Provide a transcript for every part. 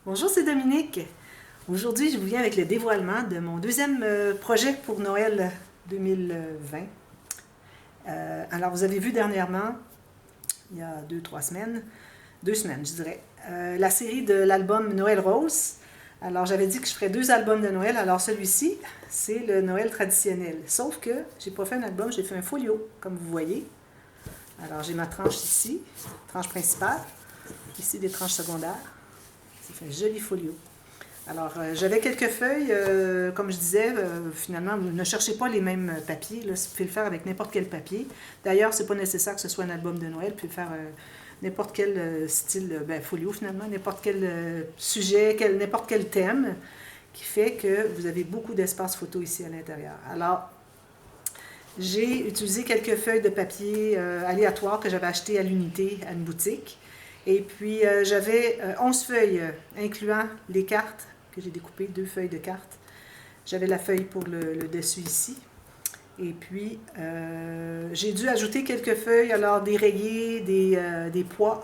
Bonjour, c'est Dominique. Aujourd'hui, je vous viens avec le dévoilement de mon deuxième projet pour Noël 2020. Alors, vous avez vu dernièrement, il y a 2 semaines, je dirais, la série de l'album Noël Rose. Alors, j'avais dit que je ferais 2 albums de Noël. Alors, celui-ci, c'est le Noël traditionnel. Sauf que j'ai pas fait un album, j'ai fait un folio, comme vous voyez. Alors, j'ai ma tranche ici, tranche principale. Ici, des tranches secondaires. Ça fait un joli folio. Alors, j'avais quelques feuilles, comme je disais, finalement, ne cherchez pas les mêmes papiers, là, vous pouvez le faire avec n'importe quel papier. D'ailleurs, c'est pas nécessaire que ce soit un album de Noël, vous pouvez faire n'importe quel style, folio finalement, n'importe quel sujet, n'importe quel thème, qui fait que vous avez beaucoup d'espace photo ici à l'intérieur. Alors, j'ai utilisé quelques feuilles de papier aléatoires que j'avais achetées à l'unité, à une boutique. Et puis, j'avais 11 feuilles, incluant les cartes que j'ai découpées, 2 feuilles de cartes. J'avais la feuille pour le dessus ici. Et puis, j'ai dû ajouter quelques feuilles, alors des rayés, des poids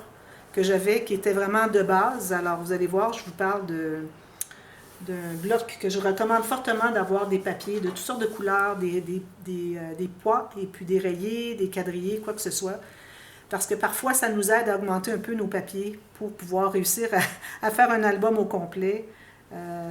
que j'avais, qui étaient vraiment de base. Alors, vous allez voir, je vous parle d'un bloc que je recommande fortement d'avoir des papiers de toutes sortes de couleurs, des poids, et puis des rayés, des quadrillés, quoi que ce soit. Parce que parfois, ça nous aide à augmenter un peu nos papiers pour pouvoir réussir à faire un album au complet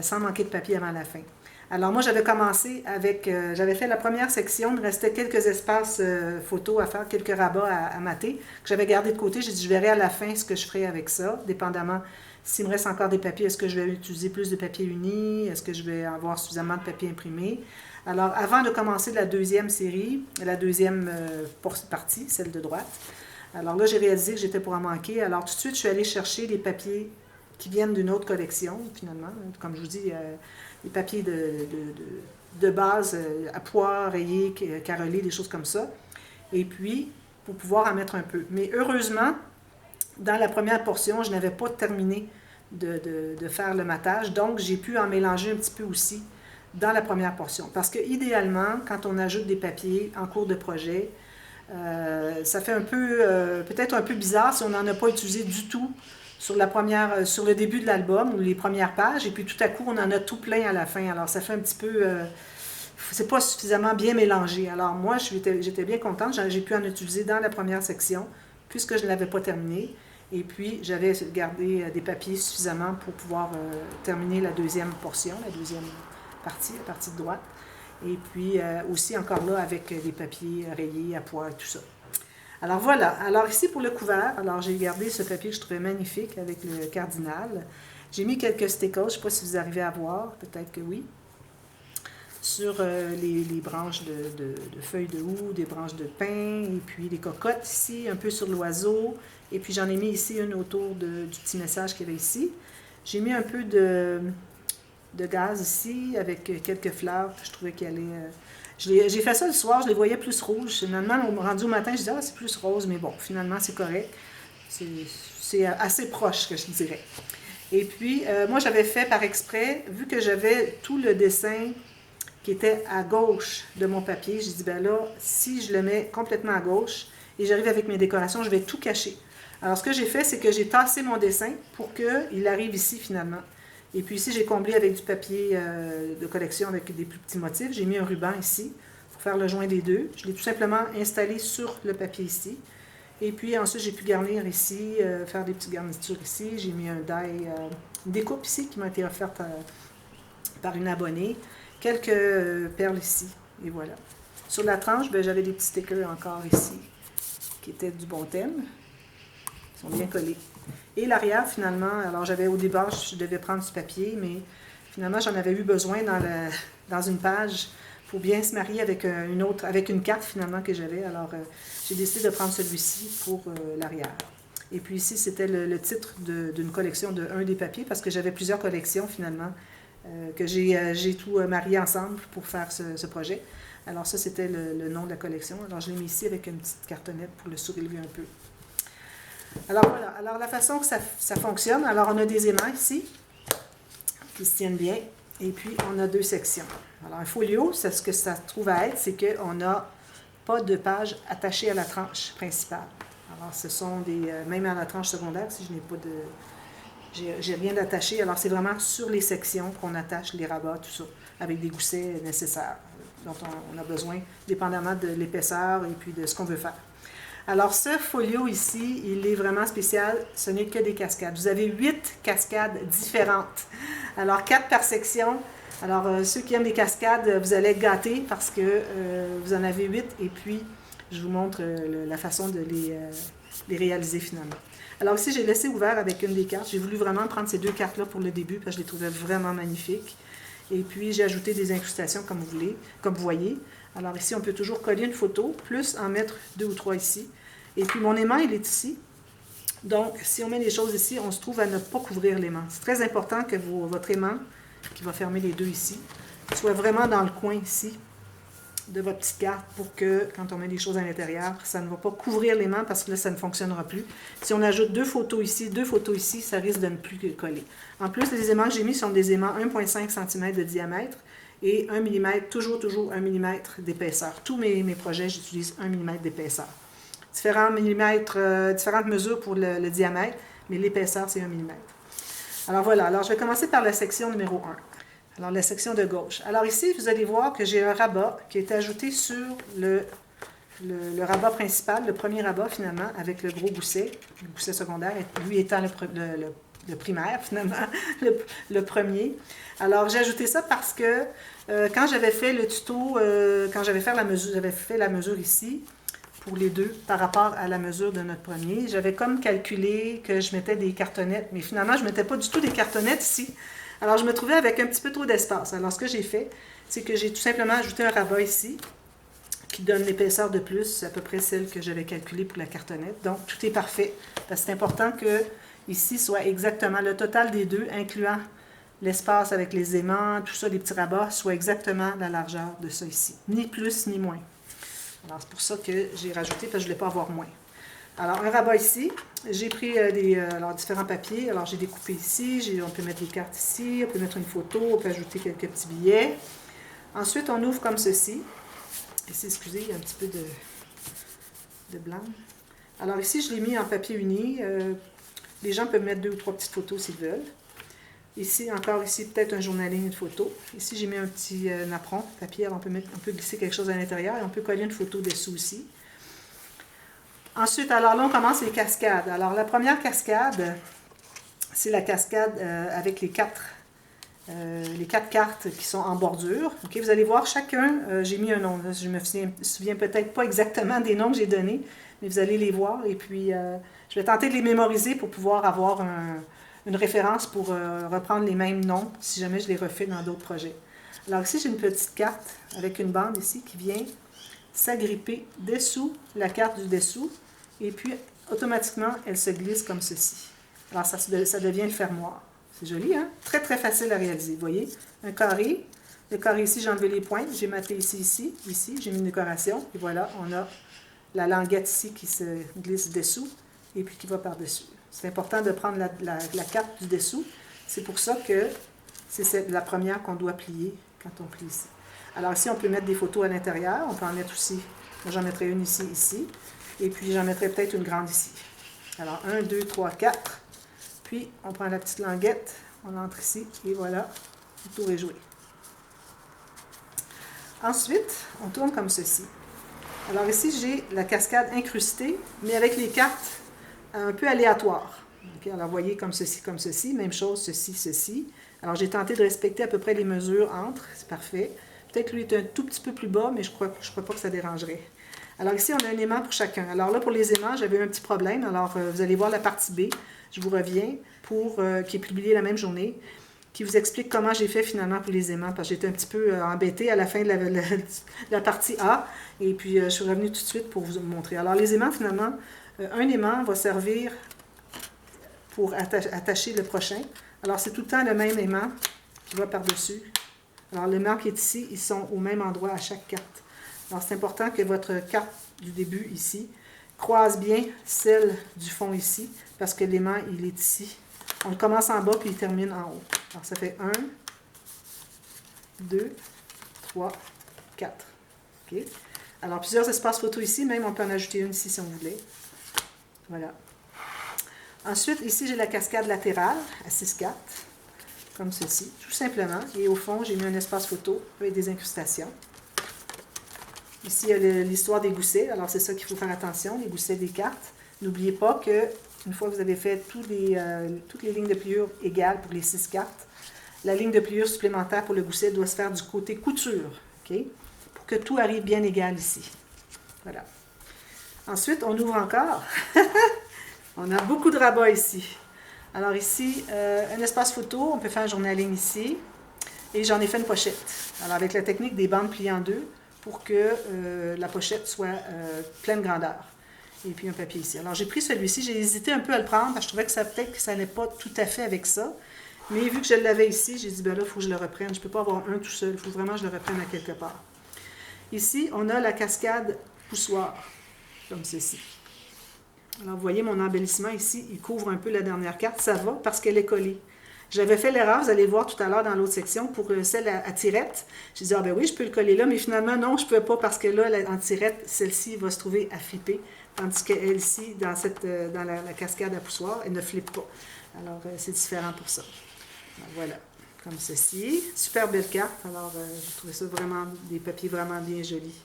sans manquer de papier avant la fin. Alors moi, j'avais commencé avec, j'avais fait la première section, il me restait quelques espaces photos à faire, quelques rabats à mater, que j'avais gardé de côté. J'ai dit, je verrai à la fin ce que je ferai avec ça, dépendamment s'il me reste encore des papiers, est-ce que je vais utiliser plus de papier uni, est-ce que je vais avoir suffisamment de papier imprimé. Alors, avant de commencer la deuxième série, la deuxième partie, celle de droite, alors là, j'ai réalisé que j'étais pour en manquer. Alors tout de suite, je suis allée chercher des papiers qui viennent d'une autre collection, finalement. Comme je vous dis, des papiers de base, à poids, rayés, carrelés, des choses comme ça. Et puis, pour pouvoir en mettre un peu. Mais heureusement, dans la première portion, je n'avais pas terminé de faire le matage. Donc, j'ai pu en mélanger un petit peu aussi dans la première portion. Parce que idéalement, quand on ajoute des papiers en cours de projet, ça fait un peu, peut-être un peu bizarre si on n'en a pas utilisé du tout sur sur le début de l'album ou les premières pages, et puis tout à coup on en a tout plein à la fin. Alors ça fait un petit peu, c'est pas suffisamment bien mélangé. Alors moi j'étais bien contente, j'ai pu en utiliser dans la première section puisque je ne l'avais pas terminé. Et puis j'avais gardé des papiers suffisamment pour pouvoir terminer la deuxième portion, la deuxième partie, la partie de droite. Et puis aussi encore là avec des papiers rayés à poids et tout ça. Alors voilà, alors ici pour le couvert, alors j'ai gardé ce papier que je trouvais magnifique avec le cardinal. J'ai mis quelques stickers, je ne sais pas si vous arrivez à voir, peut-être que oui, sur les branches de feuilles de houx, des branches de pin, et puis des cocottes ici, un peu sur l'oiseau. Et puis j'en ai mis ici une autour du petit message qu'il y avait ici. J'ai mis un peu de gaz ici, avec quelques fleurs que je trouvais qu'elle allaient... j'ai fait ça le soir, je les voyais plus rouges. Finalement, rendu au matin, je disais, ah, c'est plus rose, mais bon, finalement, c'est correct. C'est assez proche, que je dirais. Et puis, moi, j'avais fait par exprès, vu que j'avais tout le dessin qui était à gauche de mon papier, j'ai dit, ben là, si je le mets complètement à gauche et j'arrive avec mes décorations, je vais tout cacher. Alors, ce que j'ai fait, c'est que j'ai tassé mon dessin pour qu'il arrive ici, finalement. Et puis ici, j'ai comblé avec du papier de collection avec des plus petits motifs. J'ai mis un ruban ici pour faire le joint des deux. Je l'ai tout simplement installé sur le papier ici. Et puis ensuite, j'ai pu garnir ici, faire des petites garnitures ici. J'ai mis un die, une découpe ici qui m'a été offerte par une abonnée. Quelques perles ici. Et voilà. Sur la tranche, j'avais des petits stickers encore ici qui étaient du bon thème. Ils sont bien collés. Et l'arrière, finalement, alors j'avais au départ, je devais prendre du papier, mais finalement, j'en avais eu besoin dans une page pour bien se marier avec avec une carte finalement que j'avais. Alors, j'ai décidé de prendre celui-ci pour l'arrière. Et puis ici, c'était le titre d'une collection de un des papiers, parce que j'avais plusieurs collections finalement, que j'ai tout marié ensemble pour faire ce projet. Alors ça, c'était le nom de la collection. Alors, je l'ai mis ici avec une petite cartonnette pour le surélever un peu. Alors voilà, alors la façon que ça fonctionne, alors on a des aimants ici qui se tiennent bien, et puis on a 2 sections. Alors un folio, ce que ça se trouve à être, c'est qu'on n'a pas de page attachée à la tranche principale. Alors ce sont même à la tranche secondaire, si je n'ai pas de... j'ai rien d'attaché. Alors, c'est vraiment sur les sections qu'on attache les rabats, tout ça, avec des goussets nécessaires dont on a besoin, dépendamment de l'épaisseur et puis de ce qu'on veut faire. Alors, ce folio ici, il est vraiment spécial. Ce n'est que des cascades. Vous avez 8 cascades différentes. Alors, 4 par section. Alors, ceux qui aiment les cascades, vous allez être gâtés parce que vous en avez 8. Et puis, je vous montre la façon de les réaliser finalement. Alors ici, j'ai laissé ouvert avec une des cartes. J'ai voulu vraiment prendre ces 2 cartes-là pour le début parce que je les trouvais vraiment magnifiques. Et puis, j'ai ajouté des incrustations comme vous voyez. Alors ici, on peut toujours coller une photo, plus en mettre 2 ou 3 ici. Et puis, mon aimant, il est ici. Donc, si on met les choses ici, on se trouve à ne pas couvrir l'aimant. C'est très important que votre aimant, qui va fermer les 2 ici, soit vraiment dans le coin ici de votre petite carte pour que, quand on met des choses à l'intérieur, ça ne va pas couvrir l'aimant parce que là, ça ne fonctionnera plus. Si on ajoute 2 photos ici, ça risque de ne plus coller. En plus, les aimants que j'ai mis sont des aimants 1,5 cm de diamètre et 1 mm, toujours 1 mm d'épaisseur. Tous mes projets, j'utilise 1 mm d'épaisseur. Différentes mesures pour le diamètre, mais l'épaisseur, c'est 1 mm. Alors voilà, alors je vais commencer par la section numéro 1. Alors, la section de gauche. Alors ici, vous allez voir que j'ai un rabat qui est ajouté sur le rabat principal, le premier rabat finalement, avec le gros gousset, le gousset secondaire, lui étant le primaire finalement, le premier. Alors, j'ai ajouté ça parce que quand j'avais fait le tuto, quand j'avais fait la mesure ici, pour les 2, par rapport à la mesure de notre premier, j'avais comme calculé que je mettais des cartonnettes, mais finalement, je ne mettais pas du tout des cartonnettes ici. Alors, je me trouvais avec un petit peu trop d'espace. Alors, ce que j'ai fait, c'est que j'ai tout simplement ajouté un rabat ici, qui donne l'épaisseur de plus, à peu près celle que j'avais calculée pour la cartonnette. Donc, tout est parfait. Parce que c'est important que ici soit exactement le total des 2, incluant l'espace avec les aimants, tout ça, les petits rabats, soit exactement la largeur de ça ici. Ni plus, ni moins. Alors, c'est pour ça que j'ai rajouté, parce que je ne voulais pas avoir moins. Alors, un rabat ici. J'ai pris différents papiers. Alors, j'ai découpé ici. On peut mettre des cartes ici. On peut mettre une photo. On peut ajouter quelques petits billets. Ensuite, on ouvre comme ceci. Ici, excusez, il y a un petit peu de blanc. Alors, ici, je l'ai mis en papier uni. Les gens peuvent mettre 2 ou 3 petites photos s'ils veulent. Ici, encore ici, peut-être un journaling, une photo. Ici, j'ai mis un petit napperon, papier. Alors, on peut glisser quelque chose à l'intérieur et on peut coller une photo dessous aussi. Ensuite, alors là, on commence les cascades. Alors, la première cascade, c'est la cascade avec les 4 cartes qui sont en bordure. Okay, vous allez voir, chacun, j'ai mis un nom. Là, je me souviens peut-être pas exactement des noms que j'ai donnés, mais vous allez les voir. Et puis, je vais tenter de les mémoriser pour pouvoir avoir une référence pour reprendre les mêmes noms si jamais je les refais dans d'autres projets. Alors ici, j'ai une petite carte avec une bande ici qui vient s'agripper dessous la carte du dessous. Et puis, automatiquement, elle se glisse comme ceci. Alors, ça devient le fermoir. C'est joli, hein? Très, très facile à réaliser. Vous voyez? Un carré. Le carré ici, j'ai enlevé les pointes. J'ai maté ici. J'ai mis une décoration. Et voilà, on a la languette ici qui se glisse dessous et puis qui va par-dessus. C'est important de prendre la carte du dessous. C'est pour ça que c'est la première qu'on doit plier quand on plie ici. Alors ici, on peut mettre des photos à l'intérieur. On peut en mettre aussi. Moi, j'en mettrai une ici. Et puis, j'en mettrai peut-être une grande ici. Alors, 1, 2, 3, 4. Puis, on prend la petite languette, on entre ici, et voilà, le tour est joué. Ensuite, on tourne comme ceci. Alors ici, j'ai la cascade incrustée, mais avec les cartes un peu aléatoires. Okay, alors, vous voyez, comme ceci, même chose, ceci. Alors, j'ai tenté de respecter à peu près les mesures entre, c'est parfait. Peut-être que lui est un tout petit peu plus bas, mais je crois pas que ça dérangerait. Alors ici, on a un aimant pour chacun. Alors là, pour les aimants, j'avais un petit problème. Alors, vous allez voir la partie B. Je vous reviens, qui est publiée la même journée, qui vous explique comment j'ai fait finalement pour les aimants, parce que j'étais un petit peu embêtée à la fin de la partie A. Et puis, je suis revenue tout de suite pour vous montrer. Alors, les aimants, finalement, un aimant va servir pour attacher le prochain. Alors, c'est tout le temps le même aimant qui va par-dessus. Alors, l'aimant qui est ici, ils sont au même endroit à chaque carte. Alors, c'est important que votre carte du début, ici, croise bien celle du fond ici, parce que l'aimant, il est ici. On le commence en bas, puis il termine en haut. Alors, ça fait 1, 2, 3, 4. OK? Alors, plusieurs espaces photos ici, même on peut en ajouter une ici si on voulait. Voilà. Ensuite, ici, j'ai la cascade latérale à 6 cartes, comme ceci, tout simplement. Et au fond, j'ai mis un espace photo avec des incrustations. Ici, il y a l'histoire des goussets. Alors, c'est ça qu'il faut faire attention, les goussets des cartes. N'oubliez pas que une fois que vous avez fait toutes les lignes de pliure égales pour les 6 cartes, la ligne de pliure supplémentaire pour le gousset doit se faire du côté couture, OK? Pour que tout arrive bien égal ici. Voilà. Ensuite, on ouvre encore. On a beaucoup de rabats ici. Alors ici, un espace photo, on peut faire un journaling ici. Et j'en ai fait une pochette. Alors avec la technique des bandes pliées en deux pour que la pochette soit pleine grandeur. Et puis un papier ici. Alors j'ai pris celui-ci, j'ai hésité un peu à le prendre parce que je trouvais que ça peut-être que ça n'allait pas tout à fait avec ça. Mais vu que je l'avais ici, j'ai dit ben là, il faut que je le reprenne. Je ne peux pas avoir un tout seul, il faut vraiment que je le reprenne à quelque part. Ici, on a la cascade poussoir, comme ceci. Alors vous voyez mon embellissement ici, il couvre un peu la dernière carte, ça va parce qu'elle est collée. J'avais fait l'erreur, vous allez voir tout à l'heure dans l'autre section, pour celle à tirette. J'ai dit, ah ben oui, je peux le coller là, mais finalement, non, je ne peux pas parce que là, en tirette, celle-ci va se trouver à flipper. Tandis qu'elle ici, dans la cascade à poussoir, elle ne flippe pas. Alors, c'est différent pour ça. Alors, voilà, comme ceci. Super belle carte. Alors, j'ai trouvé ça vraiment, des papiers vraiment bien jolis.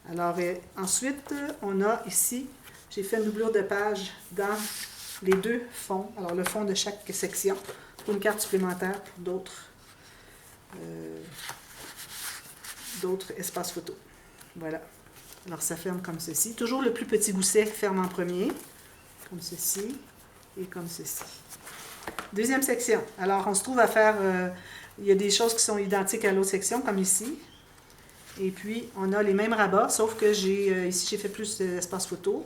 Alors, ensuite, on a ici, j'ai fait une doublure de page dans les deux fonds. Alors, le fond de chaque section. Une carte supplémentaire pour d'autres espaces photo. Voilà. Alors, ça ferme comme ceci. Toujours le plus petit gousset ferme en premier, comme ceci, et comme ceci. Deuxième section. Alors, on se trouve à faire... il y a des choses qui sont identiques à l'autre section, comme ici. Et puis, on a les mêmes rabats, sauf que ici, j'ai fait plus d'espace photo.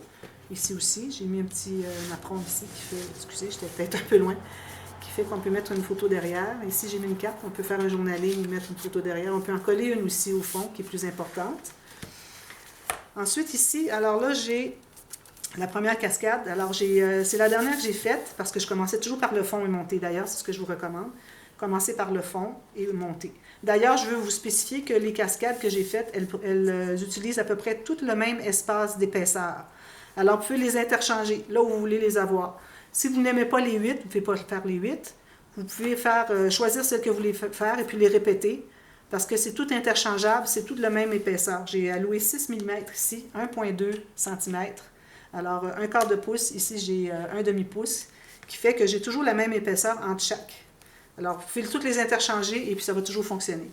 Ici aussi, j'ai mis un petit napperon ici qui fait... Excusez, j'étais peut-être un peu loin. Qui fait qu'on peut mettre une photo derrière. Ici, j'ai mis une carte, on peut faire un journaling et mettre une photo derrière. On peut en coller une aussi au fond, qui est plus importante. Ensuite, ici, alors là, j'ai la première cascade. Alors, c'est la dernière que j'ai faite, parce que je commençais toujours par le fond et monter. D'ailleurs, c'est ce que je vous recommande. Commencer par le fond et monter. D'ailleurs, je veux vous spécifier que les cascades que j'ai faites, elles utilisent à peu près tout le même espace d'épaisseur. Alors, vous pouvez les interchanger, là où vous voulez les avoir. Si vous n'aimez pas les 8, vous ne pouvez pas faire les 8. Vous pouvez choisir celles que vous voulez faire et puis les répéter. Parce que c'est tout interchangeable, c'est tout de la même épaisseur. J'ai alloué 6 mm ici, 1,2 cm. Alors, un quart de pouce, ici j'ai un demi-pouce, qui fait que j'ai toujours la même épaisseur entre chaque. Alors, vous pouvez toutes les interchanger et puis ça va toujours fonctionner.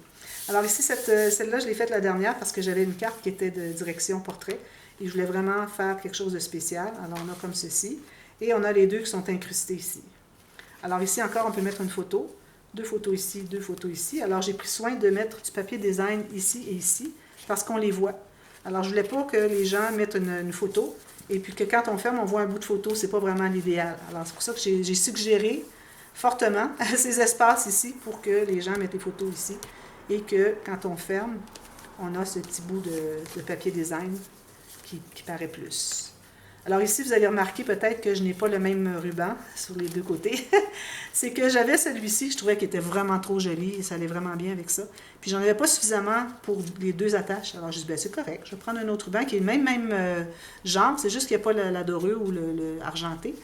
Alors ici, celle-là, je l'ai faite la dernière parce que j'avais une carte qui était de direction portrait et je voulais vraiment faire quelque chose de spécial. Alors, on a comme ceci. Et on a les deux qui sont incrustés ici. Alors ici encore, on peut mettre une photo. 2 photos ici, 2 photos ici. Alors j'ai pris soin de mettre du papier design ici et ici, parce qu'on les voit. Alors je ne voulais pas que les gens mettent une photo, et puis que quand on ferme, on voit un bout de photo. Ce n'est pas vraiment l'idéal. Alors c'est pour ça que j'ai suggéré fortement ces espaces ici, pour que les gens mettent les photos ici, et que quand on ferme, on a ce petit bout de papier design qui paraît plus. Alors ici, vous allez remarquer peut-être que je n'ai pas le même ruban sur les deux côtés. C'est que j'avais celui-ci, je trouvais qu'il était vraiment trop joli et ça allait vraiment bien avec ça. Puis j'en avais pas suffisamment pour les deux attaches. Alors je dis, ben c'est correct, je vais prendre un autre ruban qui est le même genre, c'est juste qu'il n'y a pas la dorure ou le argenté.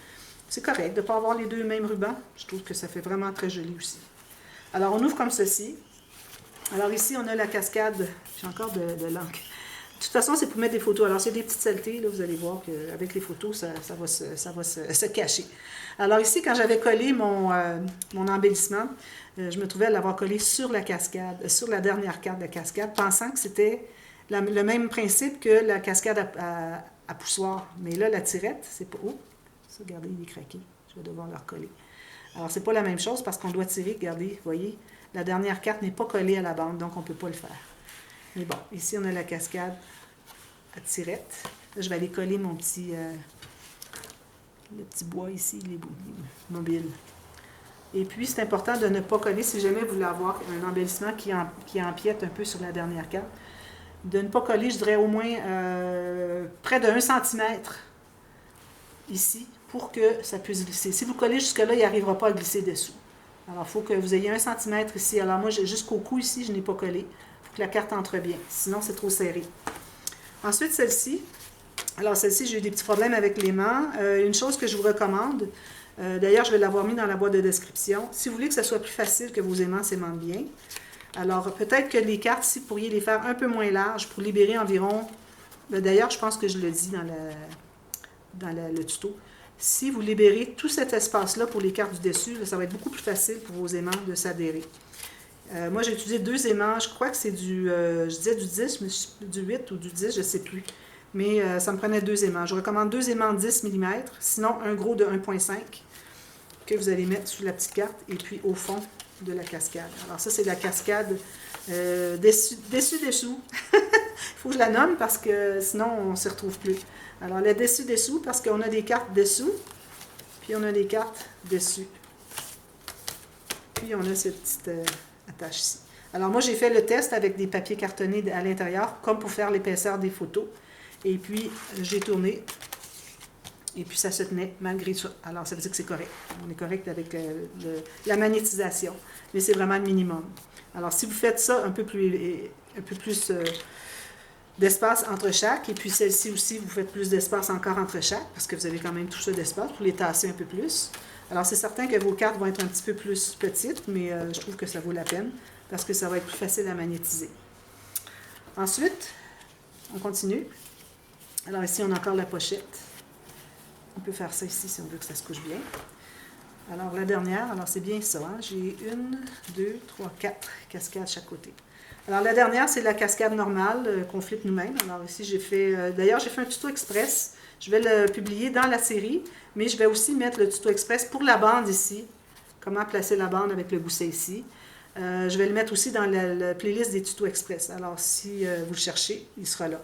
C'est correct de ne pas avoir les deux mêmes rubans. Je trouve que ça fait vraiment très joli aussi. Alors on ouvre comme ceci. Alors ici, on a la cascade, j'ai encore de l'encre. De toute façon, c'est pour mettre des photos. Alors, c'est des petites saletés, là, vous allez voir qu'avec les photos, ça va se cacher. Alors ici, quand j'avais collé mon embellissement, je me trouvais à l'avoir collé sur la cascade, sur la dernière carte de cascade, pensant que c'était le même principe que la cascade à poussoir. Mais là, la tirette, c'est pas... Oh, ça, regardez, il est craqué. Je vais devoir le recoller. Alors, c'est pas la même chose parce qu'on doit tirer, regardez, vous voyez, la dernière carte n'est pas collée à la bande, donc on ne peut pas le faire. Mais bon, ici, on a la cascade à tirette. Là, je vais aller coller le petit bois ici, les mobiles. Et puis, c'est important de ne pas coller, si jamais vous voulez avoir un embellissement qui empiète un peu sur la dernière carte, de ne pas coller, je dirais, au moins près de 1 cm ici, pour que ça puisse glisser. Si vous collez jusque-là, il n'arrivera pas à glisser dessous. Alors, il faut que vous ayez 1 cm ici. Alors, moi, jusqu'au cou ici, je n'ai pas collé. Que la carte entre bien, sinon c'est trop serré. Ensuite, celle-ci. Alors, celle-ci, j'ai eu des petits problèmes avec l'aimant. Une chose que je vous recommande, D'ailleurs, je vais l'avoir mis dans la boîte de description. Si vous voulez que ce soit plus facile, que vos aimants s'aimant bien, alors peut-être que les cartes ici, vous pourriez les faire un peu moins larges pour libérer environ... D'ailleurs, je pense que je le dis dans le tuto. Si vous libérez tout cet espace-là pour les cartes du dessus, ça va être beaucoup plus facile pour vos aimants de s'adhérer. Moi, j'ai utilisé 2 aimants. Je crois que c'est je disais du 10, mais du 8 ou du 10, je ne sais plus. Mais ça me prenait 2 aimants. Je recommande 2 aimants de 10 mm, sinon un gros de 1,5 que vous allez mettre sous la petite carte et puis au fond de la cascade. Alors ça, c'est la cascade dessus-dessous. Il faut que je la nomme parce que sinon, on ne se retrouve plus. Alors, le dessus-dessous, parce qu'on a des cartes dessous, puis on a des cartes dessus. Puis on a cette petite attache ici. Alors, moi, j'ai fait le test avec des papiers cartonnés à l'intérieur, comme pour faire l'épaisseur des photos. Et puis, j'ai tourné. Et puis, ça se tenait malgré ça. Alors, ça veut dire que c'est correct. On est correct avec la magnétisation. Mais c'est vraiment le minimum. Alors, si vous faites ça un peu plus d'espace entre chaque, et puis celle-ci aussi, vous faites plus d'espace encore entre chaque, parce que vous avez quand même tout ça d'espace pour les tasser un peu plus. Alors, c'est certain que vos cartes vont être un petit peu plus petites, mais je trouve que ça vaut la peine, parce que ça va être plus facile à magnétiser. Ensuite, on continue. Alors ici, on a encore la pochette. On peut faire ça ici si on veut que ça se couche bien. Alors la dernière, alors c'est bien ça, hein? J'ai 1, 2, 3, 4 cascades à chaque côté. Alors la dernière, c'est la cascade normale qu'on flippe nous-mêmes. Alors ici, j'ai fait, d'ailleurs, j'ai fait un tuto express. Je vais le publier dans la série, mais je vais aussi mettre le tuto express pour la bande ici. Comment placer la bande avec le gousset ici. Je vais le mettre aussi dans la playlist des tutos express. Alors si vous le cherchez, il sera là.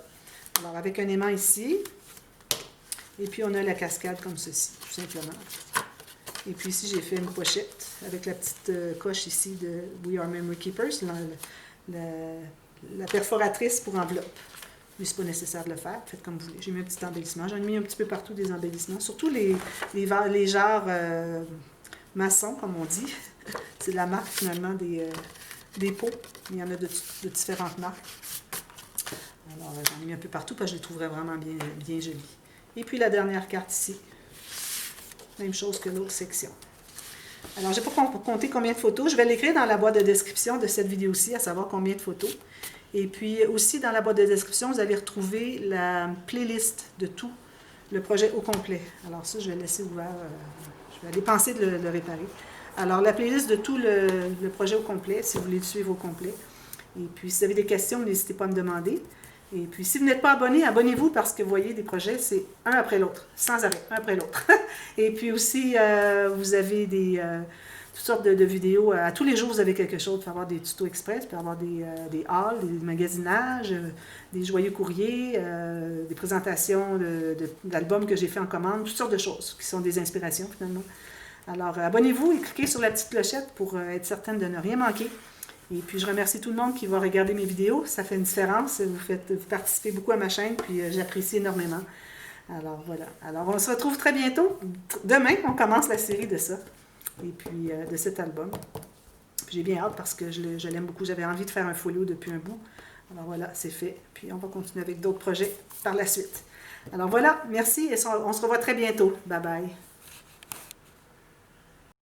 Alors avec un aimant ici, et puis on a la cascade comme ceci, tout simplement. Et puis ici, j'ai fait une pochette avec la petite coche ici de We Are Memory Keepers, la perforatrice pour enveloppe. Mais ce n'est pas nécessaire de le faire, faites comme vous voulez. J'ai mis un petit embellissement. J'en ai mis un petit peu partout des embellissements, surtout les jarres maçons, comme on dit. C'est la marque finalement des pots. Il y en a de différentes marques. Alors j'en ai mis un peu partout parce que je les trouverais vraiment bien jolies. Et puis la dernière carte ici. Même chose que l'autre section. Alors, je n'ai pas compté combien de photos. Je vais l'écrire dans la boîte de description de cette vidéo-ci, à savoir combien de photos. Et puis aussi, dans la boîte de description, vous allez retrouver la playlist de tout le projet au complet. Alors ça, je vais laisser ouvert. Je vais aller penser de le réparer. Alors, la playlist de tout le projet au complet, si vous voulez le suivre au complet. Et puis, si vous avez des questions, n'hésitez pas à me demander. Et puis, si vous n'êtes pas abonné, abonnez-vous parce que vous voyez, des projets, c'est un après l'autre, sans arrêt, un après l'autre. Et puis aussi, vous avez toutes sortes de vidéos. À tous les jours, vous avez quelque chose. Vous pouvez avoir des tutos express, vous pouvez avoir des hauls, des magasinages, des joyeux courriers, des présentations d'albums que j'ai fait en commande, toutes sortes de choses qui sont des inspirations finalement. Alors, abonnez-vous et cliquez sur la petite clochette pour être certaine de ne rien manquer. Et puis, je remercie tout le monde qui va regarder mes vidéos. Ça fait une différence. Vous participez beaucoup à ma chaîne, puis j'apprécie énormément. Alors, voilà. Alors, on se retrouve très bientôt. Demain, on commence la série de ça. Et puis, de cet album. J'ai bien hâte parce que je l'aime beaucoup. J'avais envie de faire un folio depuis un bout. Alors, voilà, c'est fait. Puis, on va continuer avec d'autres projets par la suite. Alors, voilà. Merci et on se revoit très bientôt. Bye bye.